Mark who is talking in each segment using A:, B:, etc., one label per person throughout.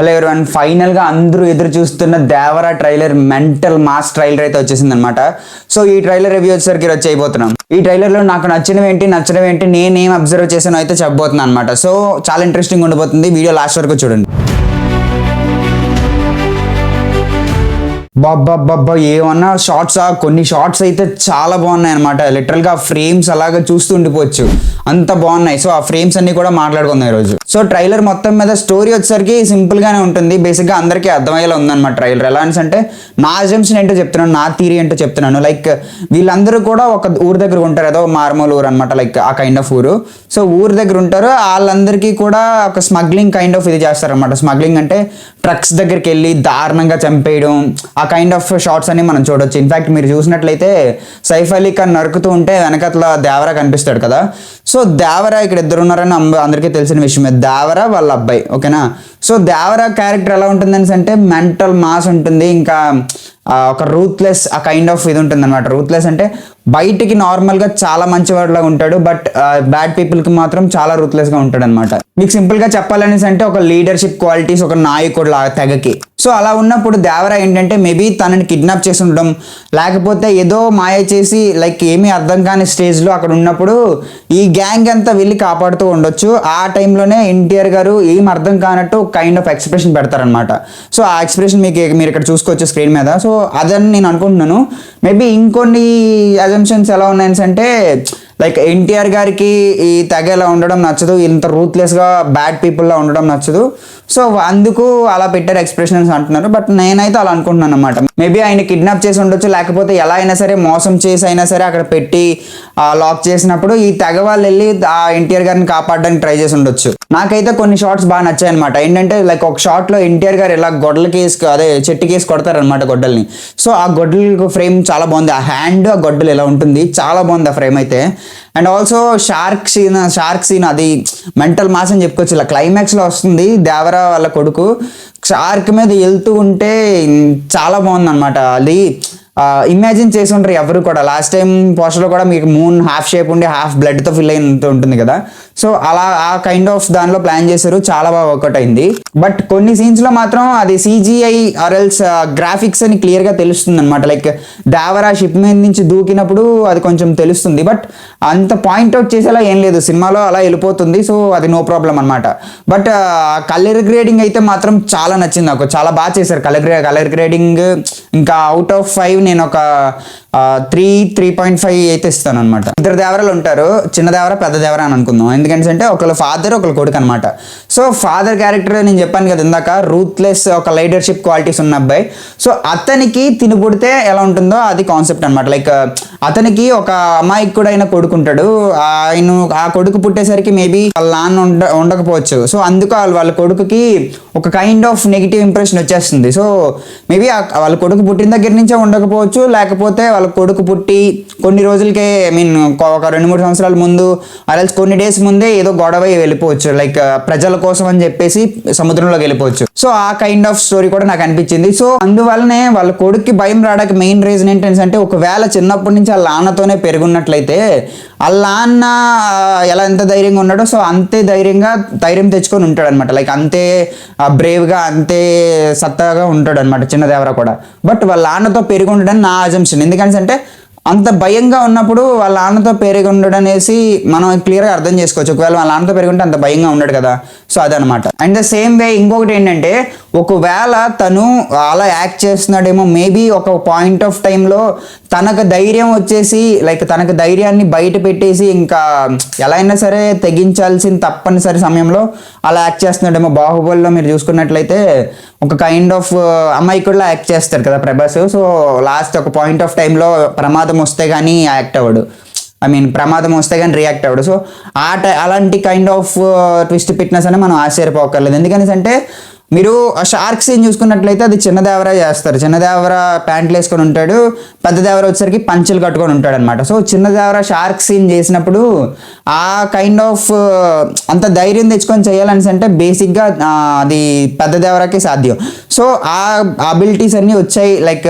A: Hello everyone, ఫైనల్గా అందరూ ఎదురు చూస్తున్న Devara trailer mental mass trailer అయితే వచ్చేసింది అనమాట. సో ఈ ట్రైలర్ రివ్యూ వచ్చేసరికి ఈరోజు చేయబోతున్నాం. ఈ ట్రైలర్లో నాకు నచ్చినవి నేనేం అబ్జర్వ్ చేశానో అయితే చెప్పబోతున్నాను అనమాట. సో చాలా ఇంట్రెస్టింగ్ ఉండబోతుంది, వీడియో లాస్ట్ వరకు చూడండి. బాబ్బా ఏమన్నా షార్ట్స్, కొన్ని షార్ట్స్ అయితే చాలా బాగున్నాయి అనమాట. లిటరల్గా ఫ్రేమ్స్ అలాగా చూస్తూ ఉండిపోవచ్చు, అంత బాగున్నాయి. సో ఆ ఫ్రేమ్స్ అన్ని కూడా మాట్లాడుకుందాం ఈరోజు. సో ట్రైలర్ మొత్తం మీద స్టోరీ వచ్చేసరికి సింపుల్గానే ఉంటుంది, బేసిక్గా అందరికీ అర్థమయ్యేలా ఉందన్నమాట ట్రైలర్. ఎలా అంటే నా అజంప్షన్ ఏంటో చెప్తున్నాను, నా థియరీ ఏంటో చెప్తున్నాను. లైక్ వీళ్ళందరూ కూడా ఒక ఊరు దగ్గర ఉంటారు, ఏదో మార్మూల్ ఊరు అనమాట, లైక్ ఆ కైండ్ ఆఫ్ ఊరు. సో ఊరు దగ్గర ఉంటారు, వాళ్ళందరికీ కూడా ఒక స్మగ్లింగ్ కైండ్ ఆఫ్ ఇది చేస్తారనమాట. స్మగ్లింగ్ అంటే ట్రక్స్ దగ్గరికి వెళ్ళి దారుణంగా చంపేయడం, ఆ కైండ్ ఆఫ్ షార్ట్స్ అని మనం చూడొచ్చు. ఇన్ఫాక్ట్ మీరు చూసినట్లయితే సైఫ్ అలీ ఖాన్ నరుకుతూ ఉంటే వెనకట్ల దేవరా కనిపిస్తాడు కదా. సో దేవరా ఇక్కడ ఇద్దరు ఉన్నారని అందరికీ తెలిసిన విషయమే, దేవరా వాళ్ళ అబ్బాయి, ఓకేనా. సో దేవరా క్యారెక్టర్ ఎలా ఉంటుంది అంటే మెంటల్ మాస్ ఉంటుంది, ఇంకా ఒక రూత్లెస్ ఆ కైండ్ ఆఫ్ ఇది ఉంటుంది అనమాట. రూత్లెస్ అంటే బయటికి నార్మల్గా చాలా మంచివాడిలా ఉంటాడు, బట్ బ్యాడ్ పీపుల్కి మాత్రం చాలా రూత్లెస్గా ఉంటాడు అనమాట. మీకు సింపుల్గా చెప్పాలనేసి అంటే ఒక లీడర్షిప్ క్వాలిటీస్, ఒక నాయకుడు లా తెగకి. సో అలా ఉన్నప్పుడు దేవరా ఏంటంటే మేబీ తనని కిడ్నాప్ చేసి ఉండడం, లేకపోతే ఏదో మాయ చేసి లైక్ ఏమీ అర్థం కాని స్టేజ్లో అక్కడ ఉన్నప్పుడు ఈ గ్యాంగ్ అంతా వెళ్ళి కాపాడుతూ ఉండొచ్చు. ఆ టైంలోనే ఎన్టీఆర్ గారు ఏం అర్థం కానట్టు కైండ్ ఆఫ్ ఎక్స్ప్రెషన్ పెడతారనమాట. సో ఆ ఎక్స్ప్రెషన్ మీరు ఇక్కడ చూసుకోవచ్చు స్క్రీన్ మీద. సో అదని నేను అనుకుంటున్నాను. మేబీ ఇంకొన్ని అజంప్షన్స్ ఎలా ఉన్నాయని అంటే లైక్ ఎన్టీఆర్ గారికి ఈ తెగ ఎలా ఉండడం నచ్చదు, ఇంత రూత్లెస్గా బ్యాడ్ పీపుల్లా ఉండడం నచ్చదు. సో అందుకు అలా పెట్టారు ఎక్స్ప్రెషన్స్ అంటున్నారు, బట్ నేనైతే అలా అనుకుంటున్నాను అనమాట. మేబీ ఆయన కిడ్నాప్ చేసి ఉండొచ్చు, లేకపోతే ఎలా అయినా సరే మోసం చేసి అయినా సరే అక్కడ పెట్టి లాక్ చేసినప్పుడు ఈ తెగ వాళ్ళు వెళ్ళి ఆ ఎన్టీఆర్ గారిని కాపాడడానికి ట్రై చేసి ఉండొచ్చు. నాకైతే కొన్ని షార్ట్స్ బాగా నచ్చాయి అనమాట. ఏంటంటే లైక్ ఒక షార్ట్లో ఎన్టీఆర్ గారు ఇలా గొడ్డలకి అదే చెట్టుకేసి కొడతారనమాట గొడ్డల్ని. సో ఆ గొడ్డల ఫ్రేమ్ చాలా బాగుంది, ఆ హ్యాండ్ ఆ గొడ్డలు ఎలా ఉంటుంది చాలా బాగుంది ఆ ఫ్రేమ్ అయితే. అండ్ ఆల్సో షార్క్ సీన్ అది మెంటల్ మాస్ అని చెప్పుకోవచ్చు. ఇలా క్లైమాక్స్లో వస్తుంది దేవరా వాళ్ళ కొడుకు షార్క్ మీద వెళ్తూ ఉంటే చాలా బాగుంది అనమాట. అది ఇమాజిన్ చేసి ఉంటారు ఎవరు కూడా. లాస్ట్ టైం పోస్టర్లో కూడా మీకు మూన్ హాఫ్ షేప్ ఉండి హాఫ్ బ్లడ్తో ఫిల్ అయినంత ఉంటుంది కదా. సో అలా ఆ కైండ్ ఆఫ్ దానిలో ప్లాన్ చేశారు, చాలా బాగా వర్కౌట్ అయింది. బట్ కొన్ని సీన్స్లో మాత్రం అది CGI ఆర్ఎల్స్ గ్రాఫిక్స్ అని క్లియర్గా తెలుస్తుంది అనమాట. లైక్ దేవరా షిప్ మీద నుంచి దూకినప్పుడు అది కొంచెం తెలుస్తుంది, బట్ అంత పాయింట్అవుట్ చేసేలా ఏం లేదు, సినిమాలో అలా వెళ్ళిపోతుంది. సో అది నో ప్రాబ్లం అనమాట. బట్ కలర్ గ్రేడింగ్ అయితే మాత్రం చాలా నచ్చింది నాకు, చాలా బాగా చేశారు కలర్ గ్రేడింగ్. ఇంకా అవుట్ ఆఫ్ 5 నేను ఒక 3.5 అయితే ఇస్తాను అనమాట. ఇద్దరు దేవరాలు ఉంటారు, చిన్న దేవర పెద్ద దేవర అని అనుకుందాం. ఎందుకంటే ఒకళ్ళు ఫాదర్ ఒకళ్ళు కొడుకు అనమాట. సో ఫాదర్ క్యారెక్టర్ నేను చెప్పాను కదా ఇందాక, రూత్లెస్ ఒక లీడర్షిప్ క్వాలిటీస్ ఉన్న అబ్బాయి. సో అతనికి తిని పుడితే ఎలా ఉంటుందో అది కాన్సెప్ట్ అనమాట. లైక్ అతనికి ఒక అమాయకుడైన కొడుకు ఉంటాడు, ఆయన ఆ కొడుకు పుట్టేసరికి మేబీ వాళ్ళ నాన్న ఉండకపోవచ్చు. సో అందుకు వాళ్ళ కొడుకుకి ఒక కైండ్ ఆఫ్ నెగిటివ్ ఇంప్రెషన్ వచ్చేస్తుంది. సో మేబీ వాళ్ళ కొడుకు పుట్టిన దగ్గర నుంచే ఉండకపోవచ్చు, లేకపోతే వాళ్ళ కొడుకు పుట్టి కొన్ని రోజులకే ఒక 2-3 సంవత్సరాల ముందు అలా కొన్ని డేస్ ముందే ఏదో గొడవ వెళ్ళిపోవచ్చు, లైక్ ప్రజల కోసం అని చెప్పేసి సముద్రంలోకి వెళ్ళిపోవచ్చు. సో ఆ కైండ్ ఆఫ్ స్టోరీ కూడా నాకు అనిపించింది. సో అందువల్లనే వాళ్ళ కొడుక్కి భయం రావడానికి మెయిన్ రీజన్ ఏంటంటే ఒకవేళ చిన్నప్పటి నుంచి వాళ్ళ నాన్నతోనే పెరుగున్నట్లయితే వాళ్ళ నాన్న ఎంత ధైర్యంగా ఉన్నాడో సో అంతే ధైర్యం తెచ్చుకొని ఉంటాడు అనమాట. లైక్ అంతే బ్రేవ్గా అంతే సత్తాగా ఉంటాడు అనమాట చిన్న దేవరా కూడా. బట్ వాళ్ళ నాన్నతో పెరిగి ఉండడం నా అజంప్షన్. ఎందుకంటే అంత భయంగా ఉన్నప్పుడు వాళ్ళ నాన్నతో పెరిగి ఉండడం అనేసి మనం క్లియర్గా అర్థం చేసుకోవచ్చు. ఒకవేళ వాళ్ళ నాన్నతో పెరిగి ఉంటే అంత భయంగా ఉన్నాడు కదా. సో అదనమాట. అండ్ ద సేమ్ వే ఇంకొకటి ఏంటంటే ఒకవేళ తను అలా యాక్ట్ చేస్తున్నాడేమో, మేబీ ఒక పాయింట్ ఆఫ్ టైంలో తనకు ధైర్యం వచ్చేసి లైక్ తనకు ధైర్యాన్ని బయట పెట్టేసి ఇంకా ఎలా అయినా సరే తెగించాల్సిన తప్పనిసరి సమయంలో అలా యాక్ట్ చేస్తున్నాడేమో. బాహుబలిలో మీరు చూసుకున్నట్లయితే ఒక కైండ్ ఆఫ్ అమాయకుడిలా యాక్ట్ చేస్తారు కదా ప్రభాస్. సో లాస్ట్ ఒక పాయింట్ ఆఫ్ టైంలో ప్రమాదం వస్తే కానీ యాక్ట్ అవ్వడు, ప్రమాదం వస్తే కానీ రియాక్ట్ అవ్వడు. సో అలాంటి కైండ్ ఆఫ్ ట్విస్ట్ ఫిట్నెస్ అని మనం ఆశ్చర్యపోకర్లేదు. ఎందుకంటే మీరు ఆ షార్క్ సీన్ చూసుకున్నట్లయితే అది చిన్న దేవరా చేస్తారు. చిన్న దేవరా ప్యాంట్లు వేసుకొని ఉంటాడు, పెద్ద దేవర వచ్చేసరికి పంచులు కట్టుకొని ఉంటాడు అనమాట. సో చిన్న దేవరా షార్క్ సీన్ చేసినప్పుడు ఆ కైండ్ ఆఫ్ అంత ధైర్యం తెచ్చుకొని చేయాలని అంటే బేసిక్గా అది పెద్ద దేవరాకి సాధ్యం. సో ఆ అబిలిటీస్ అన్నీ వచ్చాయి. లైక్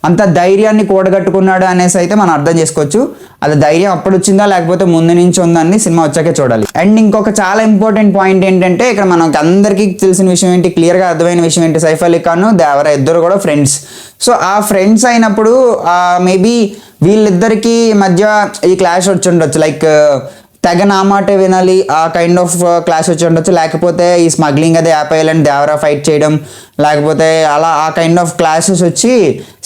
A: అంత ధైర్యాన్ని కూడగట్టుకున్నాడు అనేసి అయితే మనం అర్థం చేసుకోవచ్చు. అది ధైర్యం అప్పుడు వచ్చిందా లేకపోతే ముందు నుంచి ఉందని సినిమా వచ్చాకే చూడాలి. అండ్ ఇంకొక చాలా ఇంపార్టెంట్ పాయింట్ ఏంటంటే ఇక్కడ మనకి అందరికీ తెలిసిన విషయం ఏంటి, క్లియర్గా అర్థమైన విషయం ఏంటి, సైఫ్ అలీ ఖాన్ దేవరా ఇద్దరు కూడా ఫ్రెండ్స్. సో ఆ ఫ్రెండ్స్ అయినప్పుడు మేబీ వీళ్ళిద్దరికి మధ్య ఈ క్లాష్ వచ్చి ఉండొచ్చు, లైక్ తెగ నా మాట వినాలి ఆ కైండ్ ఆఫ్ క్లాష్ వచ్చి ఉండొచ్చు, లేకపోతే ఈ స్మగ్లింగ్ అదే ఆపేయాలని దేవరా ఫైట్ చేయడం, లేకపోతే అలా ఆ కైండ్ ఆఫ్ క్లాషెస్ వచ్చి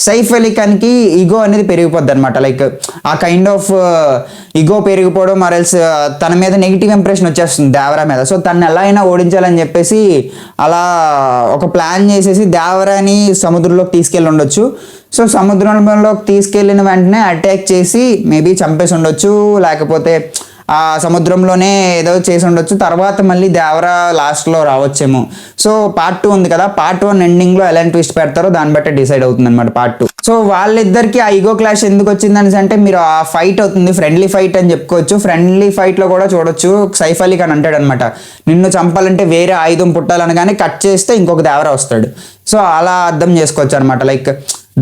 A: సైఫ్ అలీ ఖాన్కి ఈగో అనేది పెరిగిపోద్ది అనమాట. లైక్ ఆ కైండ్ ఆఫ్ ఈగో పెరిగిపోవడం మరల్స్ తన మీద నెగిటివ్ ఇంప్రెషన్ వచ్చేస్తుంది దేవరా మీద. సో తను ఎలా అయినా ఓడించాలని చెప్పేసి అలా ఒక ప్లాన్ చేసేసి దేవరాని సముద్రంలోకి తీసుకెళ్ళి ఉండొచ్చు. సో సముద్రంలోకి తీసుకెళ్ళిన వెంటనే అటాక్ చేసి మేబీ చంపేసి ఉండొచ్చు, లేకపోతే ఆ సముద్రంలోనే ఏదో చేసి ఉండొచ్చు. తర్వాత మళ్ళీ దేవరా లాస్ట్లో రావచ్చేమో. సో పార్ట్ 2 ఉంది కదా, పార్ట్ 1 ఎండింగ్లో ఎలాంటి ట్విస్ట్ పెడతారో దాన్ని బట్టి డిసైడ్ అవుతుంది అనమాట పార్ట్ 2. సో వాళ్ళిద్దరికి ఆ ఈగో క్లాష్ ఎందుకు వచ్చిందని అంటే మీరు ఆ ఫైట్ అవుతుంది, ఫ్రెండ్లీ ఫైట్ అని చెప్పుకోవచ్చు. ఫ్రెండ్లీ ఫైట్లో కూడా చూడొచ్చు సైఫ్ అలీ ఖాన్ అంటాడు అనమాట, నిన్ను చంపాలంటే వేరే ఆయుధం పుట్టాలనగానే కట్ చేస్తే ఇంకొక దేవరా వస్తాడు. సో అలా అర్థం చేసుకోవచ్చు అనమాట. లైక్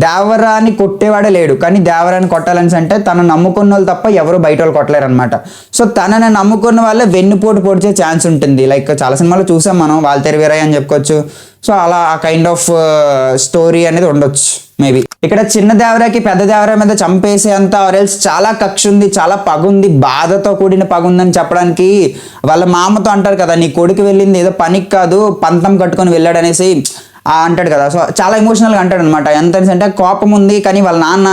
A: దేవరాని కొట్టేవాడే లేడు, కానీ దేవరాని కొట్టాలని అంటే తను నమ్ముకున్న వాళ్ళు తప్ప ఎవరు బయట వాళ్ళు కొట్టలేరు అనమాట. సో తనని నమ్ముకున్న వాళ్ళే వెన్నుపోటు పొడిచే ఛాన్స్ ఉంటుంది. లైక్ చాలా సినిమాలో చూసాం మనం, వాల్తేరు వీరయ్య అని చెప్పుకోవచ్చు. సో అలా ఆ కైండ్ ఆఫ్ స్టోరీ అనేది ఉండొచ్చు మేబీ. ఇక్కడ చిన్న దేవరాకి పెద్ద దేవరా మీద చంపేసేంత ఆరెల్స్ చాలా కక్ష ఉంది, చాలా పగుంది, బాధతో కూడిన పగుందని చెప్పడానికి వాళ్ళ మామతో అంటారు కదా, నీ కొడుకు వెళ్ళింది ఏదో పనికి కాదు పంతం కట్టుకొని వెళ్ళాడు అనేసి అంటాడు కదా. సో చాలా ఎమోషనల్గా అంటాడు అనమాట. ఎంత అంటే కోపం ఉంది కానీ వాళ్ళ నాన్న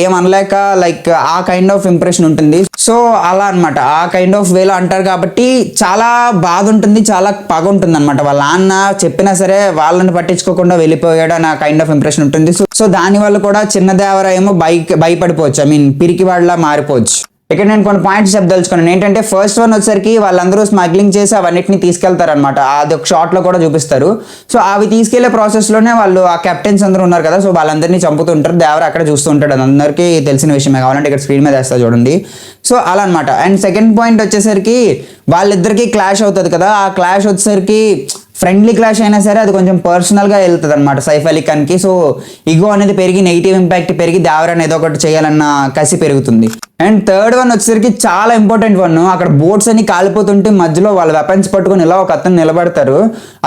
A: ఏమనలేక లైక్ ఆ కైండ్ ఆఫ్ ఇంప్రెషన్ ఉంటుంది. సో అలా అనమాట ఆ కైండ్ ఆఫ్ వేలో అంటారు కాబట్టి చాలా బాధ ఉంటుంది, చాలా పగ ఉంటుంది అనమాట. వాళ్ళ నాన్న చెప్పినా సరే వాళ్ళని పట్టించుకోకుండా వెళ్ళిపోయాడు అని ఆ కైండ్ ఆఫ్ ఇంప్రెషన్ ఉంటుంది. సో దానివల్ల కూడా చిన్న దేవరా ఏమో భయపడిపోవచ్చు, పిరికి వాళ్ళ మారిపోవచ్చు. ఇక్కడ నేను కొన్ని పాయింట్స్ చెప్పదలుచుకున్నాను. ఏంటంటే ఫస్ట్ వన్ వచ్చేసరికి వాళ్ళందరూ స్మగ్లింగ్ చేసి అవన్నిటిని తీసుకెళ్తారనమాట, అది ఒక షాట్లో కూడా చూపిస్తారు. సో అవి తీసుకెళ్లే ప్రాసెస్లోనే వాళ్ళు ఆ కెప్టెన్స్ అందరూ ఉన్నారు కదా, సో వాళ్ళందరినీ చంపుతుంటారు. దేవరా అక్కడ చూస్తూ ఉంటాడు, అది అందరికీ తెలిసిన విషయమే, కావాలంటే ఇక్కడ స్క్రీన్ మీద వేస్తా చూడండి. సో అలా అనమాట. అండ్ సెకండ్ పాయింట్ వచ్చేసరికి వాళ్ళిద్దరికీ క్లాష్ అవుతుంది కదా, ఆ క్లాష్ వచ్చేసరికి ఫ్రెండ్లీ క్లాష్ అయినా సరే అది కొంచెం పర్సనల్గా వెళ్తుంది అనమాట సైఫ్ అలీ ఖాన్కి. సో ఈగో అనేది పెరిగి నెగిటివ్ ఇంపాక్ట్ పెరిగి దేవరాని ఏదో ఒకటి చేయాలన్న కసి పెరుగుతుంది. అండ్ థర్డ్ వన్ వచ్చేసరికి చాలా ఇంపార్టెంట్ వన్, అక్కడ బోట్స్ అన్ని కాలిపోతుంటే మధ్యలో వాళ్ళ వెపన్స్ పట్టుకొని ఇలా ఒక అతను నిలబడతారు,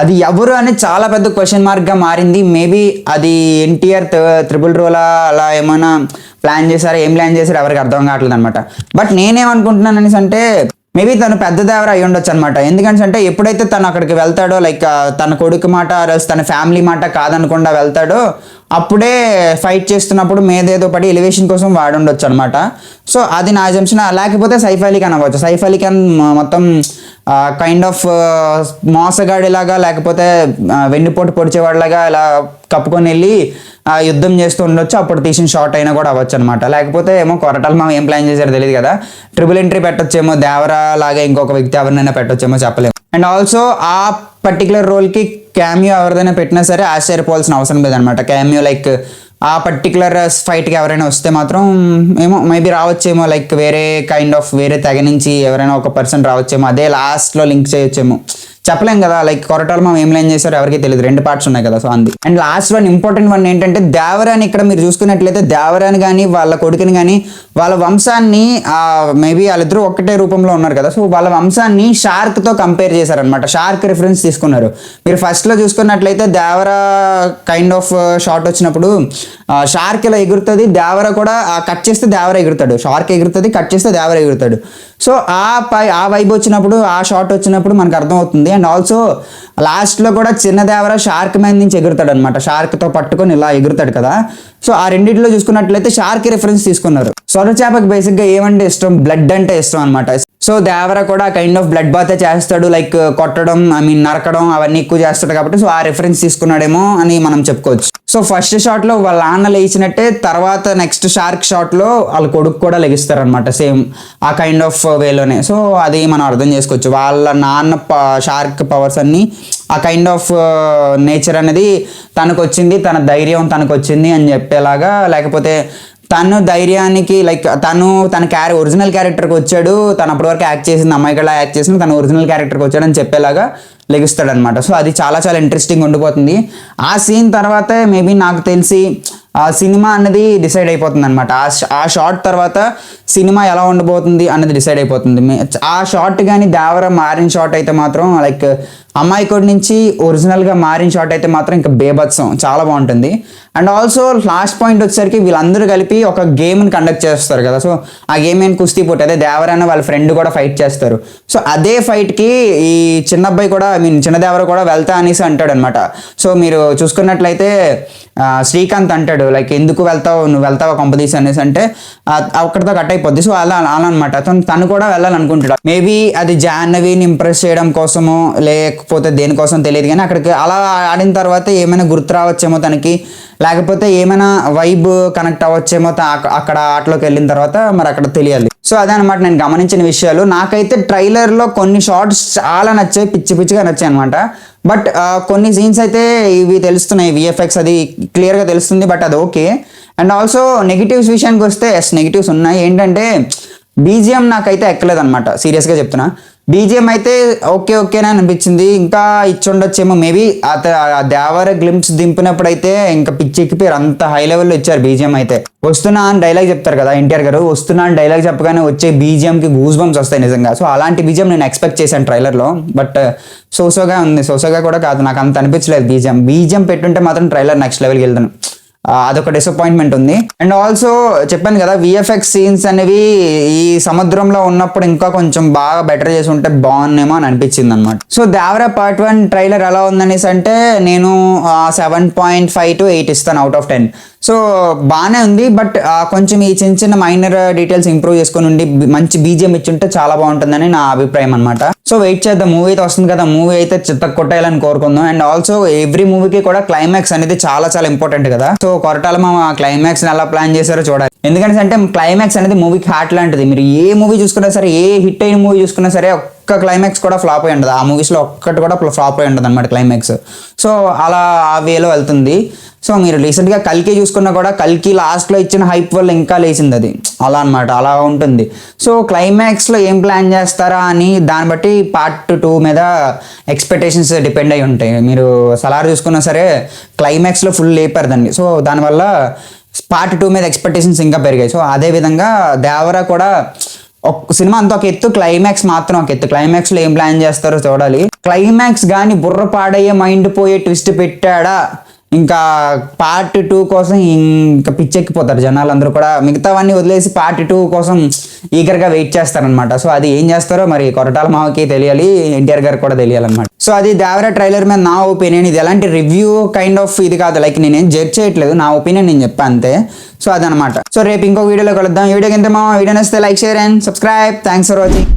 A: అది ఎవరు అనేది చాలా పెద్ద క్వశ్చన్ మార్క్గా మారింది. మేబీ అది ఎన్టీఆర్ త్రిబుల్ రోలా అలా ఏమైనా ప్లాన్ చేశారా, ఏం ప్లాన్ చేశారు ఎవరికి అర్థం కావట్లేదు అనమాట. బట్ నేనేమనుకుంటున్నాను అనేసి అంటే మేబీ తను పెద్ద దేవర అయి ఉండొచ్చు అనమాట. ఎందుకంటే ఎప్పుడైతే తను అక్కడికి వెళ్తాడో లైక్ తన కొడుకు మాట తన ఫ్యామిలీ మాట కాదనకుండా వెళ్తాడో అప్పుడే ఫైట్ చేస్తున్నప్పుడు మీదేదో పడి ఎలివేషన్ కోసం వాడుండొచ్చు అనమాట. సో అది నా అజంప్షన్. లేకపోతే సైఫ్ అలీ ఖాన్ అవ్వచ్చు. సైఫ్ అలీ ఖాన్ మొత్తం కైండ్ ఆఫ్ మోసగాడిలాగా లేకపోతే వెన్నుపోటు పొడిచేవాడిలాగా ఇలా కప్పుకొని వెళ్ళి యుద్ధం చేస్తూ ఉండొచ్చు, అప్పుడు తీసిన షార్ట్ అయినా కూడా అవ్వచ్చు అనమాట. లేకపోతే ఏమో కొరటాల మామ ఏం ప్లాన్ చేశారో తెలియదు కదా, ట్రిపుల్ ఎంట్రీ పెట్టొచ్చేమో, దేవరా లాగా ఇంకొక వ్యక్తి ఎవరినైనా పెట్టొచ్చేమో చెప్పలేము. అండ్ ఆల్సో ఆ పర్టికులర్ రోల్కి క్యామియో ఎవరిదైనా పెట్టినా సరే ఆశ్చర్యపోవాల్సిన అవసరం లేదనమాట. క్యామియో లైక్ ఆ పర్టికులర్ ఫైట్కి ఎవరైనా వస్తే మాత్రం ఏమో మేబీ రావచ్చేమో, లైక్ వేరే కైండ్ ఆఫ్ వేరే తెగ నుంచి ఎవరైనా ఒక పర్సన్ రావచ్చేమో, అదే లాస్ట్లో లింక్ చేయొచ్చేమో, చెప్పలేం కదా. లైక్ కొరటాల మామ ఏం ప్లాన్ చేశారో ఎవరికి తెలియదు, 2 పార్ట్స్ ఉన్నాయి కదా. సో అంది. And last one important one ఏంటంటే దేవరాని ఇక్కడ మీరు చూసుకున్నట్లయితే దేవరాని కానీ వాళ్ళ కొడుకుని కానీ వాళ్ళ వంశాన్ని మేబీ వాళ్ళిద్దరూ ఒక్కటే రూపంలో ఉన్నారు కదా, సో వాళ్ళ వంశాన్ని షార్క్తో కంపేర్ చేశారనమాట. షార్క్ రిఫరెన్స్ తీసుకున్నారు. మీరు ఫస్ట్లో చూసుకున్నట్లయితే దేవరా కైండ్ ఆఫ్ షార్ట్ వచ్చినప్పుడు షార్క్ ఇలా ఎగురుతుంది, దేవరా కూడా కట్ చేస్తే దేవరా ఎగురుతాడు, షార్క్ ఎగురుతుంది, కట్ చేస్తే దేవరా ఎగురుతాడు. సో ఆ వైబ్ వచ్చినప్పుడు ఆ షార్ట్ వచ్చినప్పుడు మనకు అర్థమవుతుంది. అండ్ ఆల్సో లాస్ట్లో కూడా చిన్న దేవరా షార్క్ మీద నుంచి ఎగురుతాడు అనమాట, షార్క్తో పట్టుకొని ఇలా ఎగురుతాడు కదా. సో ఆ రెండింటిలో చూసుకున్నట్లయితే షార్క్ రిఫరెన్స్ తీసుకున్నారు. సొర చేపకి బేసిక్గా ఏమంటే ఇష్టం, బ్లడ్ అంటే ఇష్టం అనమాట. సో దేవరా కూడా కైండ్ ఆఫ్ బ్లడ్ బాత్ చేస్తాడు, లైక్ కొట్టడం నరకడం అవన్నీ ఎక్కువ చేస్తాడు కాబట్టి సో ఆ రిఫరెన్స్ తీసుకున్నాడేమో అని మనం చెప్పుకోవచ్చు. సో ఫస్ట్ షాట్లో వాళ్ళ నాన్న లేచినట్టే తర్వాత నెక్స్ట్ షార్క్ షాట్లో వాళ్ళ కొడుకు కూడా లెగిస్తారనమాట, సేమ్ ఆ కైండ్ ఆఫ్ వేలోనే. సో అది మనం అర్థం చేసుకోవచ్చు. వాళ్ళ నాన్న షార్క్ పవర్స్ అన్నీ ఆ కైండ్ ఆఫ్ నేచర్ అనేది తనకు వచ్చింది, తన ధైర్యం తనకు వచ్చింది అని చెప్పేలాగా, లేకపోతే తను ధైర్యానికి లైక్ తన ఒరిజినల్ క్యారెక్టర్కి వచ్చాడు, తను అప్పటి వరకు యాక్ట్ చేసింది అమ్మాయిగా యాక్ట్ చేసింది, తన ఒరిజినల్ క్యారెక్టర్కి వచ్చాడని చెప్పేలాగా లెగిస్తాడనమాట. సో అది చాలా చాలా ఇంట్రెస్టింగ్ ఉండిపోతుంది. ఆ సీన్ తర్వాతే మేబీ నాకు తెలిసి ఆ సినిమా అన్నది డిసైడ్ అయిపోతుంది అనమాట. ఆ షార్ట్ తర్వాత సినిమా ఎలా ఉండబోతుంది అన్నది డిసైడ్ అయిపోతుంది. ఆ షార్ట్ కానీ దేవర మారిన షార్ట్ అయితే మాత్రం లైక్ అమాయకుడి నుంచి ఒరిజినల్గా మారిన షాట్ అయితే మాత్రం ఇంకా బేభత్సం, చాలా బాగుంటుంది. అండ్ ఆల్సో లాస్ట్ పాయింట్ వచ్చేసరికి వీళ్ళందరూ కలిపి ఒక గేమ్ని కండక్ట్ చేస్తారు కదా. సో ఆ గేమ్ ఏంటి, కుస్తీ పోటీ. అదే దేవరైన వాళ్ళ ఫ్రెండ్ కూడా ఫైట్ చేస్తారు. సో అదే ఫైట్కి ఈ చిన్న అబ్బాయి కూడా చిన్న దేవర కూడా వెళ్తా అనేసి అంటాడు అనమాట. సో మీరు చూసుకున్నట్లయితే శ్రీకాంత్ అంటాడు లైక్ ఎందుకు నువ్వు వెళ్తావా కొంపదీసి అనేసి అంటే అక్కడితో కట్ అయిపోద్ది. సో అలా అనమాట. తను కూడా వెళ్ళాలనుకుంటాడు. మేబీ అది జాహ్నవిని ఇంప్రెస్ చేయడం కోసమో లేకపోతే దేనికోసం తెలియదు, కానీ అక్కడికి అలా ఆడిన తర్వాత ఏమైనా గుర్తు రావచ్చేమో తనకి, లేకపోతే ఏమైనా వైబ్ కనెక్ట్ అవ్వచ్చేమో అక్కడ ఆటలోకి వెళ్ళిన తర్వాత, మరి అక్కడ తెలియాలి. సో అదే అనమాట నేను గమనించిన విషయాలు. నాకైతే ట్రైలర్లో కొన్ని షార్ట్స్ చాలా నచ్చాయి, పిచ్చిగా నచ్చాయి అనమాట. బట్ కొన్ని సీన్స్ అయితే ఇవి తెలుస్తున్నాయి, విఎఫ్ఎక్స్ అది క్లియర్గా తెలుస్తుంది, బట్ అది ఓకే. అండ్ ఆల్సో నెగిటివ్స్ విషయానికి వస్తే నెగిటివ్స్ ఉన్నాయి. ఏంటంటే బీజిఎం నాకైతే ఎక్కలేదు అనమాట, సీరియస్గా చెప్తున్నా. బీజిఎం అయితే ఓకేనా అనిపించింది, ఇంకా ఇచ్చుండొచ్చేమో మేబీ. ఆ దేవర గ్లింప్స్ దింపినప్పుడు అయితే ఇంకా పిచ్చెక్కిపోయారు, అంత హై లెవెల్లో ఇచ్చారు బీజిఎం అయితే. వస్తున్నా అని డైలాగ్ చెప్తారు కదా ఎన్టీఆర్ గారు, వస్తున్నా అని డైలాగ్ చెప్పగానే వచ్చే బీజిఎంకి గూస్ బంప్స్ వస్తాయి నిజంగా. సో అలాంటి బీజిఎం నేను ఎక్స్పెక్ట్ చేశాను ట్రైలర్లో, బట్ సోసోగా ఉంది. సోసోగా కూడా కాదు, నాకు అంత అనిపించలేదు. బీజిఎం పెట్టుంటే మాత్రం ట్రైలర్ నెక్స్ట్ లెవెల్కి వెళ్తాను. అదొక డిసప్పాయింట్మెంట్ ఉంది. అండ్ ఆల్సో చెప్పాను కదా విఎఫ్ఎక్స్ సీన్స్ అనేవి ఈ సముద్రంలో ఉన్నప్పుడు ఇంకా కొంచెం బాగా బెటర్ చేసి ఉంటే బాగున్నేమో అని అనిపించింది అనమాట. సో దేవరా పార్ట్ 1 ట్రైలర్ ఎలా ఉందనేసి అంటే నేను 7.5 to 8 ఇస్తాను అవుట్ ఆఫ్ 10. సో బాగానే ఉంది, బట్ కొంచెం ఈ చిన్న మైనర్ డీటెయిల్స్ ఇంప్రూవ్ చేసుకుని ఉండి మంచి బీజిఎం ఇచ్చుంటే చాలా బాగుంటుందని నా అభిప్రాయం అనమాట. సో వెయిట్ చేద్దాం, మూవీ అయితే వస్తుంది కదా, మూవీ అయితే చిత్త కొట్టేయాలని కోరుకుందాం. అండ్ ఆల్సో ఎవ్రీ మూవీకి కూడా క్లైమాక్స్ అనేది చాలా ఇంపార్టెంట్ కదా. సో కొరటాల మా క్లైమాక్స్ ఎలా ప్లాన్ చేశారో చూడాలి. ఎందుకంటే అంటే క్లైమాక్స్ అనేది మూవీకి హార్ట్ లాంటిది. మీరు ఏ మూవీ చూసుకున్నా సరే, ఏ హిట్ అయిన మూవీ చూసుకున్నా సరే, ఒక్క క్లైమాక్స్ కూడా ఫ్లాప్ అయి ఉండదు. ఆ మూవీస్లో ఒక్కటి కూడా ఫ్లాప్ అయి ఉండదు అనమాట క్లైమాక్స్. సో అలా ఆ వేలో వెళ్తుంది. సో మీరు రీసెంట్గా కల్కి చూసుకున్నా కూడా కల్కి లాస్ట్లో ఇచ్చిన హైప్ వల్ల ఇంకా లేచింది అది, అలా అనమాట, అలా ఉంటుంది. సో క్లైమాక్స్లో ఏం ప్లాన్ చేస్తారా అని దాన్ని బట్టి పార్ట్ 2 మీద ఎక్స్పెక్టేషన్స్ డిపెండ్ అయి ఉంటాయి. మీరు సలార్ చూసుకున్నా సరే క్లైమాక్స్లో ఫుల్ లేపారు దాన్ని. సో దానివల్ల పార్ట్ 2 మీద ఎక్స్పెక్టేషన్స్ ఇంకా పెరిగాయి. సో అదేవిధంగా దేవరా కూడా సినిమా అంతా ఒక ఎత్తు, క్లైమాక్స్ మాత్రం ఒక ఎత్తు. క్లైమాక్స్లో ఏం ప్లాన్ చేస్తారో చూడాలి. క్లైమాక్స్ కానీ బుర్ర పాడయ్యే మైండ్ పోయే ట్విస్ట్ పెట్టాడా, ఇంకా పార్ట్ 2 కోసం ఇంకా పిచ్చెక్కిపోతారు జనాలందరూ కూడా. మిగతావన్నీ వదిలేసి పార్ట్ 2 కోసం ఈగర్గా వెయిట్ చేస్తారనమాట. సో అది ఏం చేస్తారో మరి కొరటాల మావకి తెలియాలి, ఎన్టీఆర్ గారికి కూడా తెలియాలన్నమాట. సో అది దేవరా ట్రైలర్ మీద నా ఒపీనియన్. ఇది ఎలాంటి రివ్యూ కైండ్ ఆఫ్ ఇది కాదు, లైక్ నేనేం జడ్జ్ చేయట్లేదు, నా ఒపీనియన్ నేను చెప్పాను అంతే. సో అదనమాట. సో రేపు ఇంకో వీడియోలో కలుద్దాం. ఈ వీడియో కింద మా వీడియో నచ్చితే like, share and subscribe. Thanks for watching.